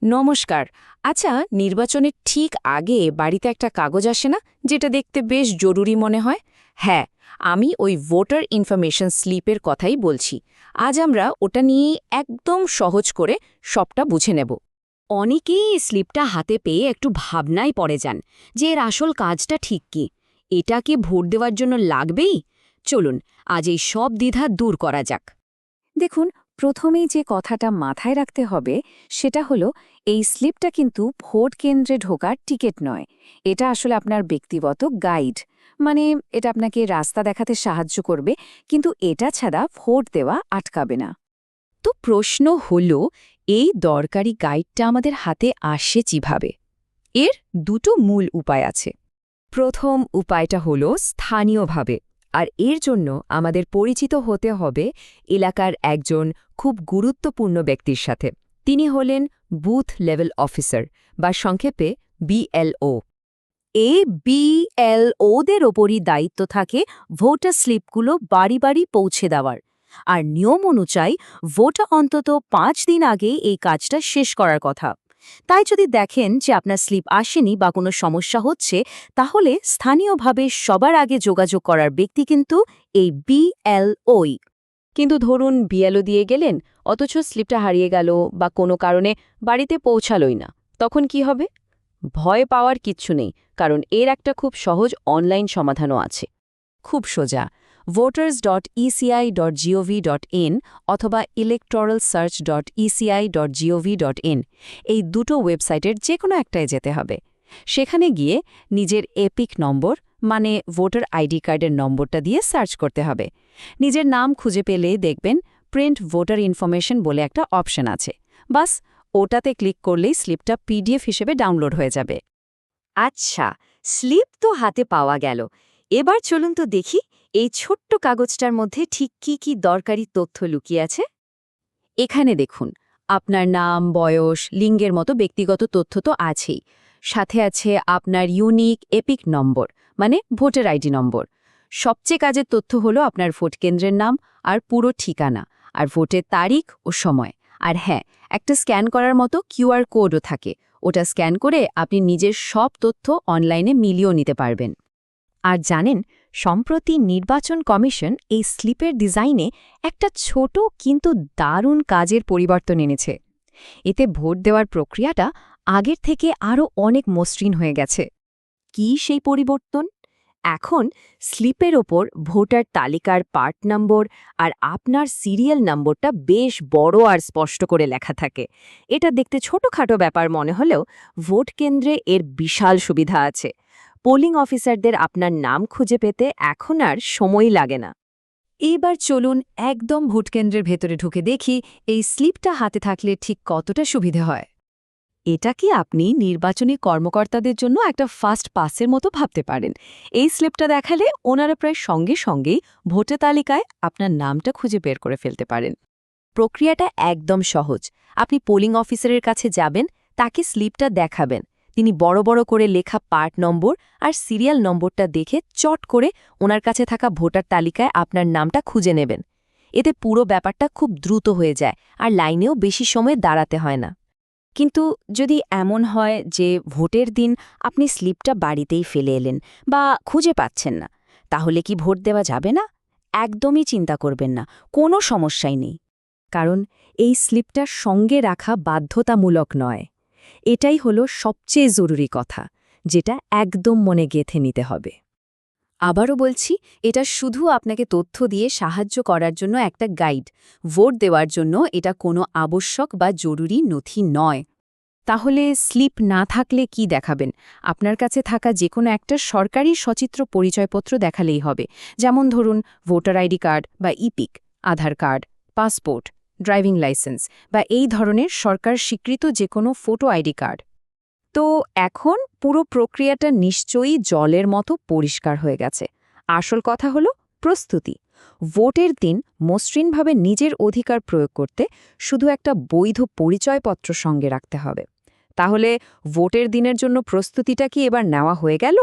নমস্কার। আচ্ছা, নির্বাচনের ঠিক আগে বাড়িতে একটা কাগজ আসে না, যেটা দেখতে বেশ জরুরি মনে হয়? হ্যাঁ, আমি ওই ভোটার ইনফরমেশন স্লিপের কথাই বলছি। আজ আমরা ওটা নিয়ে একদম সহজ করে সবটা বুঝে নেব। অনেকেই এই স্লিপটা হাতে পেয়ে একটু ভাবনায় পড়ে যান যে এর আসল কাজটা ঠিক কি। এটা কি ভোট দেওয়ার জন্য লাগবেই? চলুন আজ এই সব দ্বিধা দূর করা যাক। দেখুন, প্রথমেই যে কথাটা মাথায় রাখতে হবে সেটা হলো এই স্লিপটা কিন্তু ভোট কেন্দ্রে ঢোকার টিকিট নয়। এটা আসলে আপনার ব্যক্তিগত গাইড। মানে এটা আপনাকে রাস্তা দেখাতে সাহায্য করবে, কিন্তু এটা ছাড়া ভোট দেওয়া আটকাবে না। তো প্রশ্ন হলো, এই দরকারি গাইডটা আমাদের হাতে আসে কিভাবে? এর দুটো মূল উপায় আছে। প্রথম উপায়টা হলো স্থানীয়ভাবে, আর এর জন্য আমাদের পরিচিত হতে হবে এলাকার একজন খুব গুরুত্বপূর্ণ ব্যক্তির সাথে। তিনি হলেন বুথ লেভেল অফিসার, বা সংক্ষেপে বিএলও। এই বিএলওদের ওপরই দায়িত্ব থাকে ভোটার স্লিপগুলো বাড়ি বাড়ি পৌঁছে দেওয়ার। আর নিয়ম অনুযায়ী ভোটার অন্তত 5 দিন আগে এই কাজটা শেষ করার কথা। তাই যদি দেখেন যে আপনার স্লিপ আসেনি বা কোনো সমস্যা হচ্ছে, তাহলে স্থানীয়ভাবে সবার আগে যোগাযোগ করার ব্যক্তি কিন্তু এই বিএলওই। কিন্তু ধরুন বিএলও দিয়ে গেলেন, অথচ স্লিপটা হারিয়ে গেল বা কোনো কারণে বাড়িতে পৌঁছালোই না, তখন কি হবে? ভয় পাওয়ার কিচ্ছু নেই, কারণ এর একটা খুব সহজ অনলাইন সমাধানও আছে। খুব সোজা, voters.eci.gov.in অথবা electoralsearch.eci.gov.in, এই দুটো ওয়েবসাইটের যে কোনো একটায় যেতে হবে। সেখানে গিয়ে নিজের এপিক নম্বর, মানে ভোটার আইডি কার্ডের নম্বরটা দিয়ে সার্চ করতে হবে। নিজের নাম খুঁজে পেলে দেখবেন প্রিন্ট ভোটার ইনফরমেশন বলে একটা অপশন আছে। বাস ওটাতে ক্লিক করলেই স্লিপটা পিডিএফ হিসেবে ডাউনলোড হয়ে যাবে। আচ্ছা, স্লিপ তো হাতে পাওয়া গেল। এবার চলুন তো দেখি এই ছোট্ট কাগজটার মধ্যে ঠিক কি কি দরকারি তথ্য লুকিয়ে আছে। এখানে দেখুন, আপনার নাম, বয়স, লিঙ্গের মতো ব্যক্তিগত তথ্য তো আছেই। সাথে আছে আপনার ইউনিক এপিক নম্বর, মানে ভোটার আইডি নম্বর। সবচেয়ে কাজের তথ্য হলো আপনার ভোট কেন্দ্রের নাম আর পুরো ঠিকানা, আর ভোটের তারিখ ও সময়। আর হ্যাঁ, একটা স্ক্যান করার মতো কিউআর কোডও থাকে। ওটা স্ক্যান করে আপনি নিজের সব তথ্য অনলাইনে মিলিয়েও নিতে পারবেন। আর জানেন, সম্প্রতি নির্বাচন কমিশন এই স্লিপের ডিজাইনে একটা ছোট কিন্তু দারুণ কাজের পরিবর্তন এনেছে। এতে ভোট দেওয়ার প্রক্রিয়াটা আগের থেকে আরও অনেক মসৃণ হয়ে গেছে। কি সেই পরিবর্তন? এখন স্লিপের ওপর ভোটার তালিকার পার্ট নম্বর আর আপনার সিরিয়াল নম্বরটা বেশ বড় আর স্পষ্ট করে লেখা থাকে। এটা দেখতে ছোটখাটো ব্যাপার মনে হলেও ভোট কেন্দ্রে এর বিশাল সুবিধা আছে। পোলিং অফিসারদের আপনার নাম খুঁজে পেতে এখন আর সময় লাগে না। এইবার চলুন একদম ভোটকেন্দ্রের ভেতরে ঢুকে দেখি এই স্লিপটা হাতে থাকলে ঠিক কতটা সুবিধে হয়। এটা কি আপনি নির্বাচনী কর্মকর্তাদের জন্য একটা ফাস্ট পাসের মতো ভাবতে পারেন। এই স্লিপটা দেখালে ওনারা প্রায় সঙ্গে সঙ্গেই ভোটার তালিকায় আপনার নামটা খুঁজে বের করে ফেলতে পারেন। প্রক্রিয়াটা একদম সহজ। আপনি পোলিং অফিসারের কাছে যাবেন, তাকে স্লিপটা দেখাবেন। তিনি বড় বড় করে লেখা পার্ট নম্বর আর সিরিয়াল নম্বরটা দেখে চট করে ওনার কাছে থাকা ভোটার তালিকায় আপনার নামটা খুঁজে নেবেন। এতে পুরো ব্যাপারটা খুব দ্রুত হয়ে যায়, আর লাইনেও বেশি সময় দাঁড়াতে হয় না। কিন্তু যদি এমন হয় যে ভোটের দিন আপনি স্লিপটা বাড়িতেই ফেলে এলেন বা খুঁজে পাচ্ছেন না, তাহলে কি ভোট দেওয়া যাবে না? একদমই চিন্তা করবেন না, কোনো সমস্যাই নেই। কারণ এই স্লিপটা সঙ্গে রাখা বাধ্যতামূলক নয়। এটাই হলো সবচেয়ে জরুরি কথা, যেটা একদম মনে গেঁথে নিতে হবে। আবারও বলছি, এটা শুধু আপনাকে তথ্য দিয়ে সাহায্য করার জন্য একটা গাইড। ভোট দেওয়ার জন্য এটা কোনো আবশ্যক বা জরুরি নথি নয়। তাহলে স্লিপ না থাকলে কি দেখাবেন? আপনার কাছে থাকা যে কোনো একটা সরকারি সচিত্র পরিচয়পত্র দেখালেই হবে। যেমন ধরুন ভোটার আইডি কার্ড বা ইপিক, আধার কার্ড, পাসপোর্ট, ড্রাইভিং লাইসেন্স বা এই ধরনের সরকার স্বীকৃত যে কোনো ফটো আইডি কার্ড। তো এখন পুরো প্রক্রিয়াটা নিশ্চয়ই জলের মতো পরিষ্কার হয়ে গেছে। আসল কথা হলো প্রস্তুতি। ভোটের দিন মসৃণভাবে নিজের অধিকার প্রয়োগ করতে শুধু একটা বৈধ পরিচয়পত্র সঙ্গে রাখতে হবে। তাহলে ভোটের দিনের জন্য প্রস্তুতিটা কি এবার নেওয়া হয়ে গেল?